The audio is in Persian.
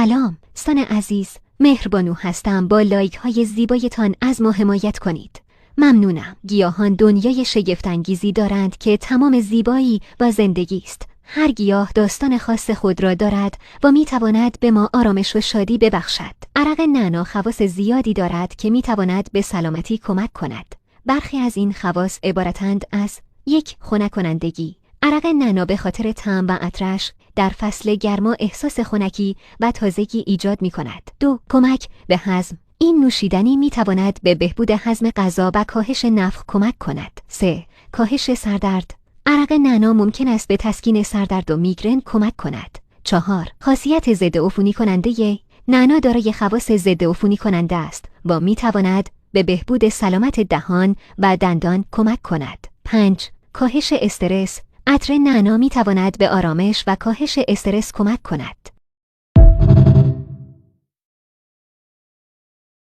سلام دوستان عزیز، مهربانو هستم. با لایک های زیبایتان از ما حمایت کنید. ممنونم. گیاهان دنیای شگفت‌انگیزی دارند که تمام زیبایی و زندگی است. هر گیاه داستان خاص خود را دارد و میتواند به ما آرامش و شادی ببخشد. عرق نعنا خواص زیادی دارد که میتواند به سلامتی کمک کند. برخی از این خواص عبارتند از: 1. خنک کنندگی. عرق نعنا به خاطر طعم و عطرش در فصل گرما احساس خنکی و تازگی ایجاد می کند. 2. کمک به هضم. این نوشیدنی می تواند به بهبود هضم غذا و کاهش نفخ کمک کند. 3. کاهش سردرد. عرق نعنا ممکن است به تسکین سردرد و میگرن کمک کند. 4. خاصیت ضد عفونی کننده. نعنا دارای خواص ضد عفونی کننده است و می تواند به بهبود سلامت دهان و دندان کمک کند. 5. کاهش استرس. عطر نعنا می تواند به آرامش و کاهش استرس کمک کند.